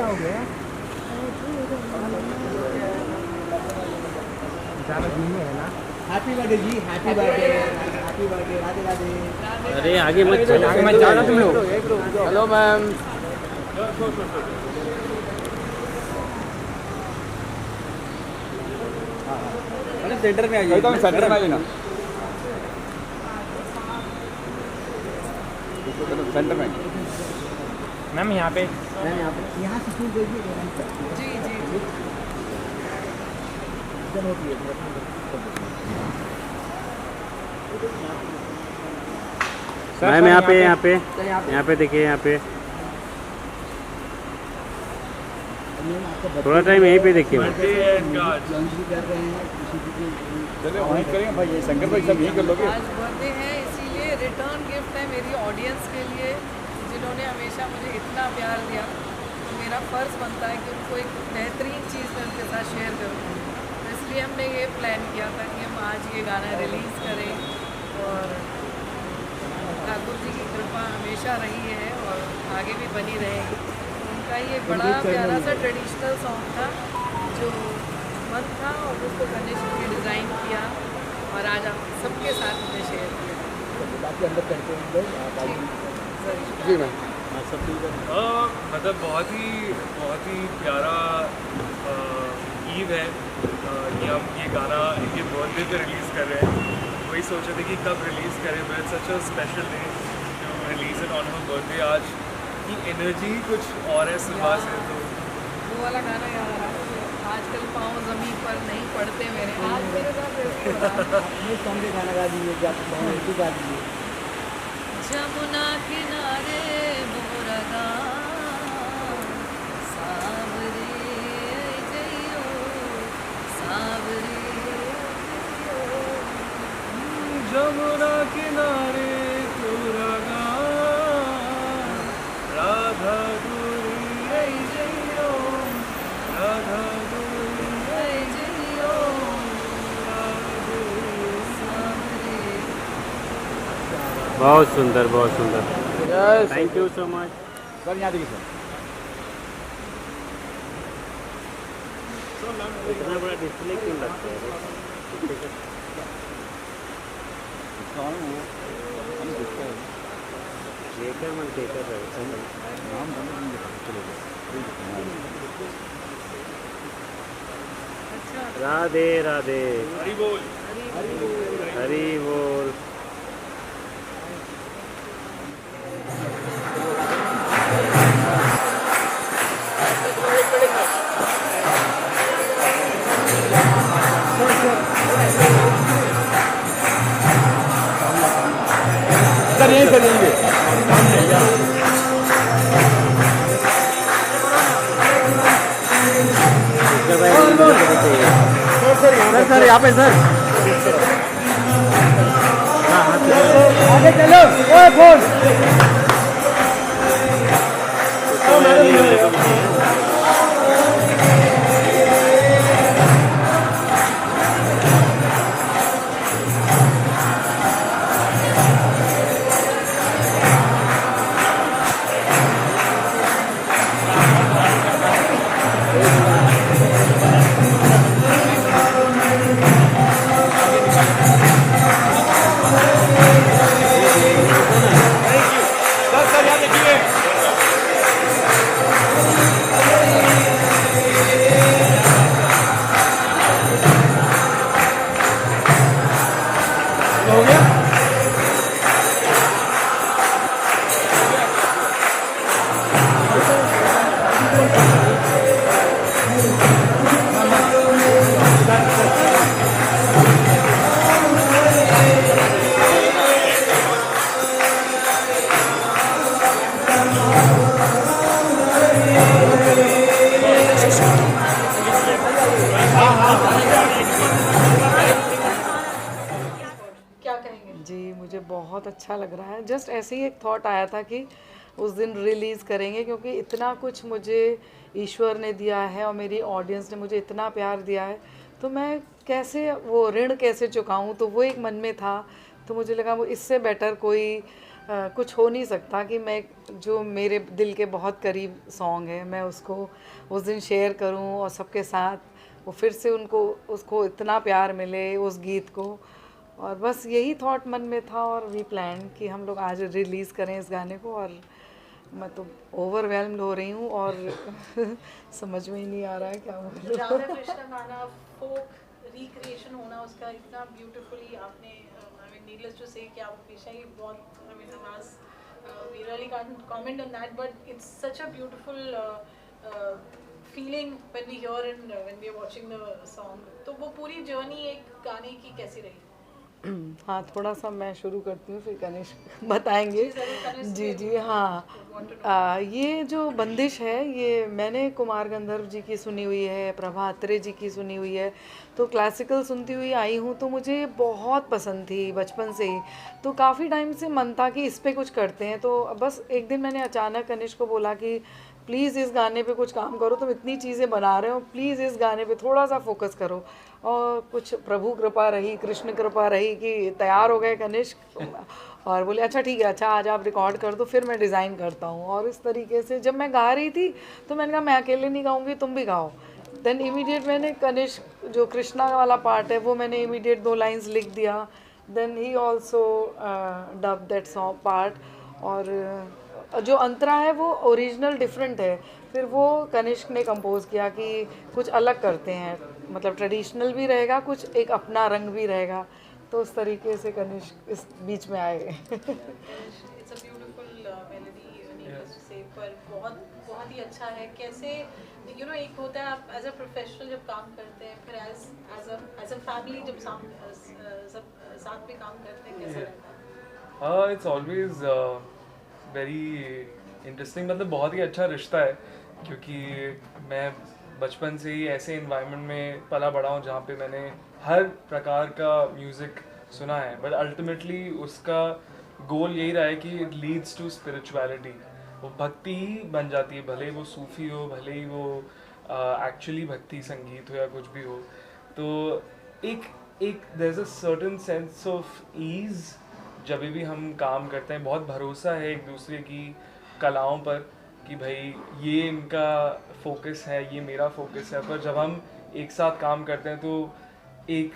क्या हो गया? ज़्यादा घूमे है ना। Happy birthday ji, happy birthday, happy birthday, Radhe Radhe. अरे आगे मत चलो, आगे मत जाओ ना तुम लोग। Hello ma'am. अरे सेंटर में आइए, एकदम सेंटर में आइए ना, सेंटर में। मैम यहाँ पे, मैम यहाँ से फूल देखिए। जी जी मैम यहाँ पे, यहाँ पे देखिए, यहाँ पे थोड़ा टाइम यहीं पे देखिए मैम। चलिए वहीं करेंगे भाई, ये शंकर भाई सब यहीं कर लोगे। आज बर्थडे है, इसीलिए रिटर्न गिफ्ट है मेरी ऑडियंस के लिए, जिन्होंने हमेशा मुझे इतना प्यार दिया। तो मेरा फ़र्ज़ बनता है कि उनको एक बेहतरीन चीज़ मैं उनके साथ शेयर करूँ। तो इसलिए हमने ये प्लान किया था कि हम आज ये गाना रिलीज़ करें। और ठाकुर जी की कृपा हमेशा रही है और आगे भी बनी रहेगी। उनका ये बड़ा प्यारा सा ट्रेडिशनल सॉन्ग था जो मन था, और उसको गणेश जी ने डिज़ाइन किया और आज आप सबके साथ हमने शेयर किया। बाकी अंदर करते हैं लोग। जी मैम। मतलब बहुत ही प्यारा ईव है कि हम ये गाना इनके बर्थडे पे रिलीज़ कर रहे हैं। वही सोच रहे थे कि कब रिलीज़ करें, but such a special day to release it on her birthday. आज की एनर्जी कुछ और है सुबह से, तो वो वाला गाना याद आ रहा है, आजकल पाँव ज़मीन पर नहीं पड़ते मेरे, आज मेरे साथ अपने सॉन्ग के गाना गा दीजिए, क्या आप गा दीजिए। जमुना किनारे मोरा गाँव, सावरे जइयो, सावरे जइयो। जमुना किनारे तोरा गाँव, राधा गोरी आई जइयो, राधा गोरी आई जइयो, राधे सावरे। बहुत सुंदर, बहुत सुंदर। Yes thank you so much. Sir, यहाँ देखिए सर। इतना बड़ा डिस्प्ले क्यों लगता है? देखकर मन देखकर रहे। राधे राधे, हरि बोल। हरि बोल। सर यहीं सर यहीं सर सर यहाँ पे सर। आगे चलो, ओए बोल। सर यहाँ देखिए। हो गया। क्या कहेंगे? जी मुझे बहुत अच्छा लग रहा है। जस्ट ऐसे ही एक थॉट आया था कि उस दिन रिलीज़ करेंगे, क्योंकि इतना कुछ मुझे ईश्वर ने दिया है और मेरी ऑडियंस ने मुझे इतना प्यार दिया है, तो मैं कैसे वो ऋण कैसे चुकाऊं, तो वो एक मन में था। तो मुझे लगा वो इससे बेटर कोई कुछ हो नहीं सकता कि मैं जो मेरे दिल के बहुत करीब सॉन्ग है मैं उसको उस दिन शेयर करूं और सबके साथ वो फिर से उसको इतना प्यार मिले उस गीत को। और बस यही थॉट मन में था और वी प्लान कि हम लोग आज रिलीज़ करें इस गाने को। और मैं तो ओवरवेल्म्ड हो रही हूँ और समझ में ही नहीं आ रहा है क्या बोलूं। राधा कृष्ण गाना फोक रिक्रिएशन होना उसका इतना ब्यूटीफुली आपने आई मीन नीडलेस टू से कि आप हमेशा ही बहुत आई मीन हमास we really can't comment on that but it's such a beautiful feeling when we hear and when we are watching the song. तो वो पूरी जर्नी एक गाने की कैसी रही? हाँ थोड़ा सा मैं शुरू करती हूँ फिर कनिष्क बताएंगे। जी हाँ, ये जो बंदिश है ये मैंने कुमार गंधर्व जी की सुनी हुई है, प्रभा अत्रे जी की सुनी हुई है, तो क्लासिकल सुनती हुई आई हूँ तो मुझे बहुत पसंद थी बचपन से ही। तो काफ़ी टाइम से मन था कि इस पे कुछ करते हैं। तो बस एक दिन मैंने अचानक कनिष्क को बोला कि प्लीज़ इस गाने पे कुछ काम करो, तुम इतनी चीज़ें बना रहे हो, प्लीज़ इस गाने पे थोड़ा सा फोकस करो। और कुछ प्रभु कृपा रही, कृष्ण कृपा रही कि तैयार हो गए कनिष्क और बोले अच्छा ठीक है, अच्छा आज आप रिकॉर्ड कर दो फिर मैं डिज़ाइन करता हूँ। और इस तरीके से जब मैं गा रही थी तो मैंने कहा मैं अकेले नहीं गाऊँगी, तुम भी गाओ। देन इमीडिएट मैंने कनिष्क जो कृष्णा वाला पार्ट है वो मैंने इमीडिएट 2 लाइन्स लिख दिया। Then he also dub that song part. और जो अंतरा है वो ओरिजिनल डिफरेंट है, फिर वो कनिष्क ने कंपोज किया कि कुछ अलग करते हैं, मतलब ट्रेडिशनल भी रहेगा, कुछ एक अपना रंग भी रहेगा। तो उस तरीके से कनिष्क इस बीच में आए। It's a beautiful melody needless to say, पर बहुत बहुत ही अच्छा है। कैसे यू नो एक होता है आप एज अ प्रोफेशनल जब काम करते हैं, फिर एज अ फैमिली जब सब साथ में काम करते हैं, कैसा लगता है? इट्स ऑलवेज वेरी इंटरेस्टिंग, मतलब बहुत ही अच्छा रिश्ता है क्योंकि मैं बचपन से ही ऐसे इन्वायरमेंट में पला बड़ा हूँ जहाँ पे मैंने हर प्रकार का म्यूज़िक सुना है, बट अल्टीमेटली उसका गोल यही रहा है कि इट लीड्स टू स्पिरिचुअलिटी। वो भक्ति ही बन जाती है, भले वो सूफ़ी हो, भले ही वो एक्चुअली भक्ति संगीत हो या कुछ भी हो। तो एक there is a certain sense of ease जब भी हम काम करते हैं, बहुत भरोसा है एक दूसरे की कलाओं पर कि भाई ये इनका फोकस है, ये मेरा फोकस है। पर जब हम एक साथ काम करते हैं तो एक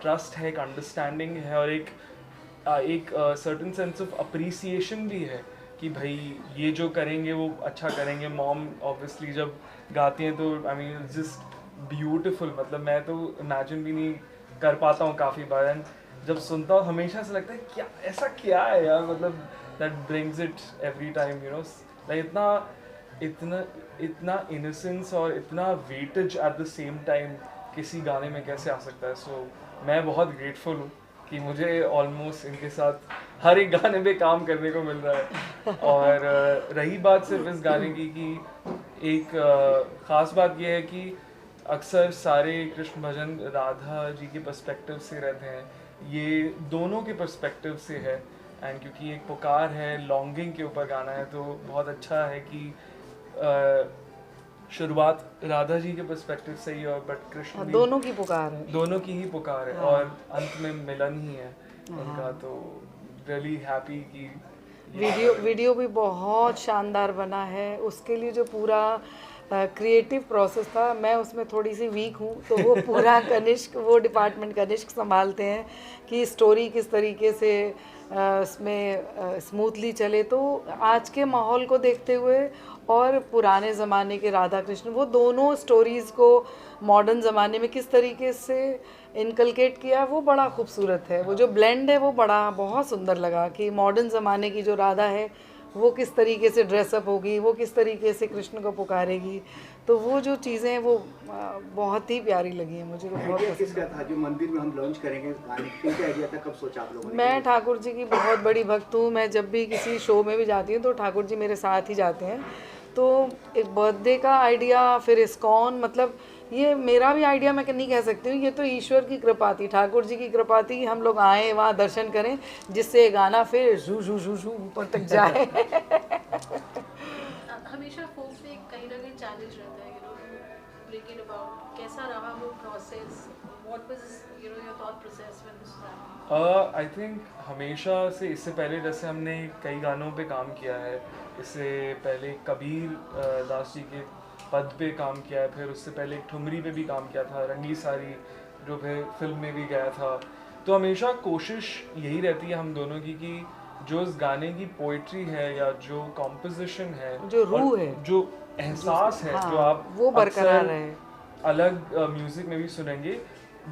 ट्रस्ट है, एक अंडरस्टैंडिंग है और एक सर्टेन सेंस ऑफ अप्रिसिएशन भी है कि भाई ये जो करेंगे वो अच्छा करेंगे। मॉम ऑब्वियसली जब गाती हैं तो I mean it's just beautiful, मतलब मैं तो इमेजिन भी नहीं कर पाता हूँ काफ़ी बार। एंड जब सुनता हूँ हमेशा से लगता है क्या ऐसा क्या है यार, मतलब that brings it every time, you know, like इतना इनोसेंस और इतना weightage at the same time किसी गाने में कैसे आ सकता है। सो मैं बहुत ग्रेटफुल हूँ कि मुझे ऑलमोस्ट इनके साथ हर एक गाने पे काम करने को मिल रहा है। और रही बात सिर्फ इस गाने की कि एक ख़ास बात यह है कि अक्सर सारे कृष्ण भजन राधा जी के पर्सपेक्टिव से रहते हैं, ये दोनों के पर्सपेक्टिव से है। एंड क्योंकि एक पुकार है, लॉन्गिंग के ऊपर गाना है, तो बहुत अच्छा है कि शुरुआत राधा जी के पर्सपेक्टिव से ही और बट कृष्ण भी, दोनों की पुकार है, दोनों की ही पुकार है। हाँ। और अंत में मिलन ही है उनका। तो रियली हैप्पी कि वीडियो भी बहुत शानदार बना है। उसके लिए जो पूरा क्रिएटिव प्रोसेस था, मैं उसमें थोड़ी सी वीक हूँ, तो वो पूरा कनिष्क, वो डिपार्टमेंट कनिष्क संभालते हैं कि स्टोरी किस तरीके से इसमें स्मूथली चले। तो आज के माहौल को देखते हुए और पुराने ज़माने के राधा कृष्ण, वो दोनों स्टोरीज़ को मॉडर्न ज़माने में किस तरीके से इनकलकेट किया, वो बड़ा खूबसूरत है। वो जो ब्लेंड है वो बहुत सुंदर लगा कि मॉडर्न ज़माने की जो राधा है वो किस तरीके से ड्रेसअप होगी, वो किस तरीके से कृष्ण को पुकारेगी। तो वो जो चीज़ें हैं वो बहुत ही प्यारी लगी हैं मुझे। तो बहुत किसका था जो मंदिर में हम लॉन्च करेंगे गाने, क्या आइडिया था, कब सोचा आप लोगों ने? मैं ठाकुर जी की बहुत बड़ी भक्त हूँ। मैं जब भी किसी शो में भी जाती हूँ तो ठाकुर जी मेरे साथ ही जाते हैं। तो एक बर्थडे का आइडिया, फिर इस्कॉन, मतलब ये मेरा भी आइडिया मैं नहीं कह सकती हूँ, ये तो ईश्वर की कृपा थी, ठाकुर जी की कृपा थी। हम लोग आए वहाँ दर्शन करें जिससे ये गाना फिर झू झू झू झू ऊपर तक जाए। हमेशा फोक में कहीं ना कहीं चैलेंज रहता है, you know, bring it about? कैसा रहा वो process? What was your thought process when this happened? I think हमेशा से, इससे पहले जैसे हमने कई गानों पे काम किया है, इससे पहले कबीर दास जी के पद पे काम किया है, फिर उससे पहले ठुमरी पे भी काम किया था, रंगी सारी जो फिर फिल्म में भी गया था। तो हमेशा कोशिश यही रहती है हम दोनों की कि जो इस गाने की पोइट्री है या जो कॉम्पोजिशन है, जो रूह है, जो एहसास है, हाँ, जो आप वो बरकरार अक्सर रहे, अलग म्यूज़िक में भी सुनेंगे,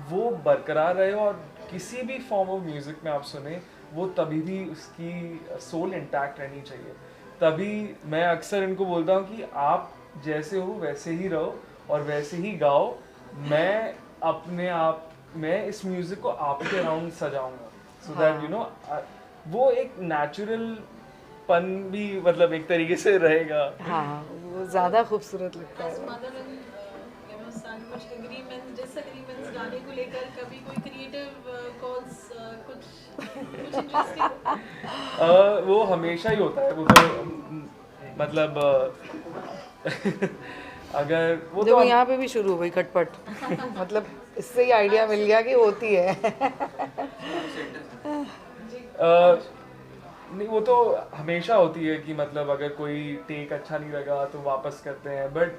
वो बरकरार रहे। और किसी भी फॉर्म ऑफ म्यूज़िक में आप सुने, वो तभी भी उसकी सोल इंटैक्ट रहनी चाहिए। तभी मैं अक्सर इनको बोलता हूँ कि आप जैसे हो वैसे ही रहो और वैसे ही गाओ। मैं इस म्यूज़िक को आपके अराउंड सजाऊंगा, सो दैट यू नो वो एक नेचुरल पन भी मतलब एक तरीके से रहेगा। हाँ, वो ज़्यादा खूबसूरत लगता As है। mother and son, कुछ agreements, disagreements गाने को लेकर, कभी कोई creative calls, कुछ interesting? वो हमेशा ही होता है, वो तो मतलब अगर वो देखो तो यहाँ पे भी शुरू हो गई खटपट मतलब इससे ही आइडिया मिल गया कि होती है। नहीं, वो तो हमेशा होती है कि मतलब अगर कोई टेक अच्छा नहीं लगा तो वापस करते हैं। But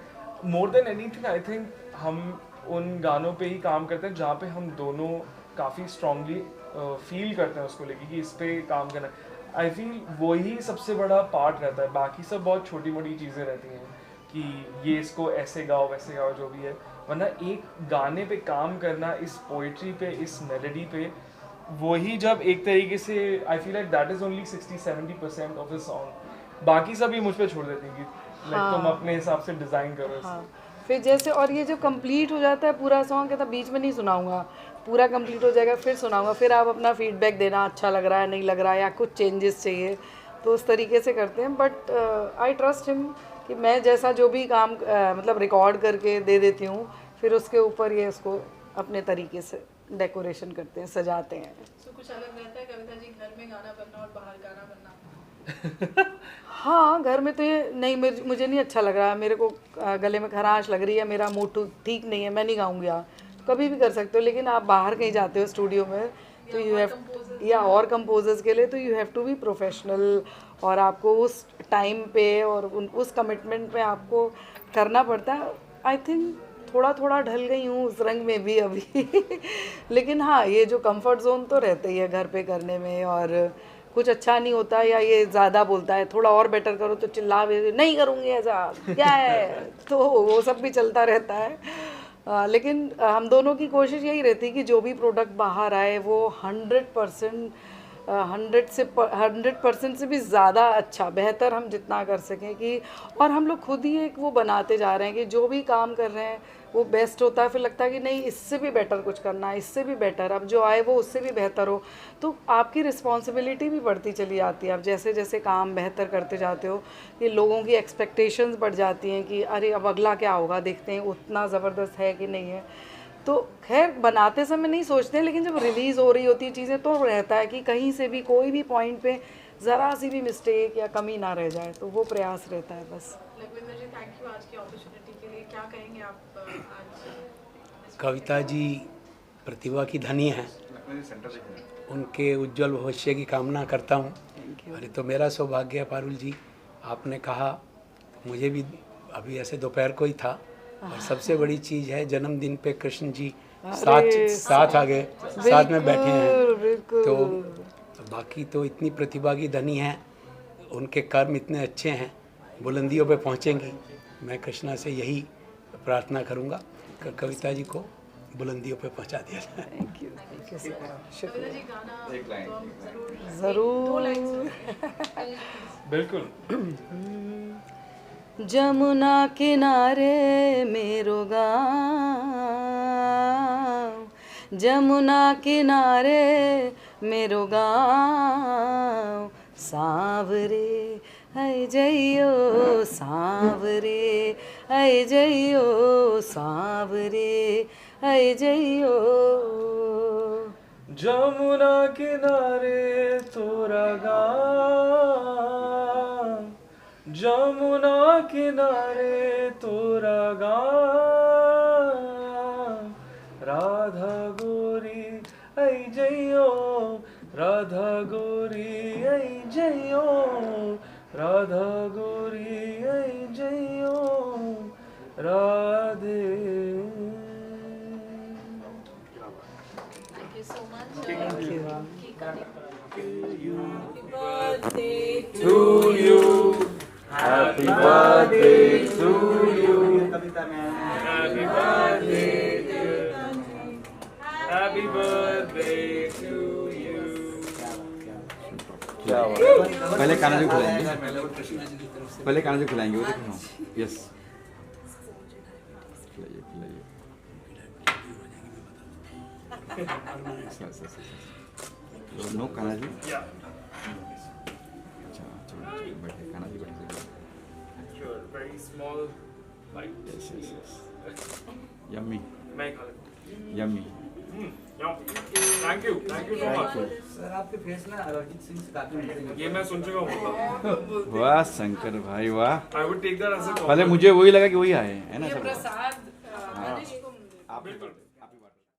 more than anything I think हम उन गानों पे ही काम करते हैं जहाँ पे हम दोनों काफ़ी स्ट्रांगली फील करते हैं उसको लेके कि इस पे काम करना। आई फील वही सबसे बड़ा पार्ट रहता है, बाकी सब बहुत छोटी मोटी चीज़ें रहती हैं कि ये इसको ऐसे गाओ वैसे गाओ जो भी है। वरना एक गाने पे काम करना, इस पोइट्री पे, इस मेलोडी पे, वही जब एक तरीके से I feel like that is only 60-70% of the song. बाकी सब ही मुझ पे छोड़ देती हैं कि लाइक तुम अपने हिसाब से डिज़ाइन करो। हाँ, फिर जैसे और ये जो कंप्लीट हो जाता है पूरा सॉन्ग, कहता बीच में नहीं सुनाऊंगा, पूरा कंप्लीट हो जाएगा फिर सुनाऊंगा, फिर आप अपना फीडबैक देना, अच्छा लग रहा है नहीं लग रहा है या कुछ चेंजेस चाहिए, तो उस तरीके से करते हैं। बट आई ट्रस्ट हिम कि मैं जैसा जो भी काम मतलब रिकॉर्ड करके दे देती हूँ, फिर उसके ऊपर ये उसको अपने तरीके से डेकोरेशन करते हैं, सजाते हैं। So, कुछ अलग रहता है कविता जी, घर में गाना बनना और बाहर गाना बनना? हाँ, घर में तो ये नहीं, मुझे नहीं अच्छा लग रहा है, मेरे को गले में खराश लग रही है, मेरा मूड ठीक नहीं है, मैं नहीं गाऊंगी। आप कभी भी कर सकते हो, लेकिन आप बाहर कहीं जाते हो स्टूडियो में तो यू हैव या और कंपोजर्स के लिए तो you have to be professional, और आपको उस टाइम पे और उस कमिटमेंट में आपको करना पड़ता है। आई थिंक थोड़ा थोड़ा ढल गई हूँ उस रंग में भी अभी लेकिन हाँ, ये जो कंफर्ट जोन तो रहता ही है घर पे करने में, और कुछ अच्छा नहीं होता या ये ज़्यादा बोलता है थोड़ा और बेटर करो तो चिल्ला भी नहीं करूँगी ऐसा क्या है तो वो सब भी चलता रहता है। लेकिन हम दोनों की कोशिश यही रहती है कि जो भी प्रोडक्ट बाहर आए वो 100% से भी ज़्यादा अच्छा बेहतर हम जितना कर सकें कि, और हम लोग खुद ही एक वो बनाते जा रहे हैं कि जो भी काम कर रहे हैं वो बेस्ट होता है, फिर लगता है कि नहीं इससे भी बेटर कुछ करना है, इससे भी बेटर, अब जो आए वो उससे भी बेहतर हो, तो आपकी रिस्पॉन्सिबिलिटी भी बढ़ती चली जाती है। आप जैसे जैसे काम बेहतर करते जाते हो कि लोगों की एक्सपेक्टेशंस बढ़ जाती हैं कि अरे अब अगला क्या होगा, देखते हैं उतना ज़बरदस्त है कि नहीं है। तो खैर बनाते समय नहीं सोचते, लेकिन जब रिलीज़ हो रही होती है चीज़ें तो रहता है कि कहीं से भी कोई भी पॉइंट पे ज़रा सी भी मिस्टेक या कमी ना रह जाए, तो वो प्रयास रहता है बस। लखविंदर जी, थैंक यू आज की अपॉर्चुनिटी के लिए। क्या कहेंगे आप आज? कविता जी प्रतिभा की धनी हैं, उनके उज्जवल भविष्य की कामना करता हूँ। अरे तो मेरा सौभाग्य है पारुल जी, आपने कहा मुझे भी अभी ऐसे दोपहर को ही था, और सबसे बड़ी चीज़ है जन्मदिन पे कृष्ण जी साथ आ गए, साथ में बैठे हैं, तो बाकी तो इतनी प्रतिभा की धनी हैं, उनके कर्म इतने अच्छे हैं, बुलंदियों पे पहुँचेंगी। मैं कृष्णा से यही प्रार्थना करूँगा कि कविता जी को बुलंदियों पे पहुँचा दिया जाए। थैंक यू कविता जी, गाना तो हम ज़रूर बिल्कुल। जमुना किनारे मेरो गाँव, जमुना किनारे मेरो गाँव, सांवरे है जइयो सांवरे है जइयो सांवरे है जइयो। जमुना किनारे तोरा गाँव, जमुना किनारे तोरा गाँव, Radhe. Thank you so much. Thank you. Keep coming. Happy birthday To you, happy birthday to you, happy birthday dear, happy birthday to you. पहले कान्हा जी को खिलाएंगे, पहले कान्हा जी को खिलाएंगे, वो देखो। यस, खिलाइए खिलाइए। नो कान्हा जी। अच्छा चलो बैठे, कान्हा जी बैठे। Sure, very small bite. Yes yes yes, yummy मैं खा लेता यम्मी। हूँ। Thank you so much. Sir आपके फेस ना अरिजीत सिंह से काफी मिलते हैं। ये मैं सुन चुका हूँ। वाह शंकर भाई वाह, I would take that as a पहले मुझे वही लगा कि वही आए हैं, है ना ये सब। प्रसाद हाँ। आप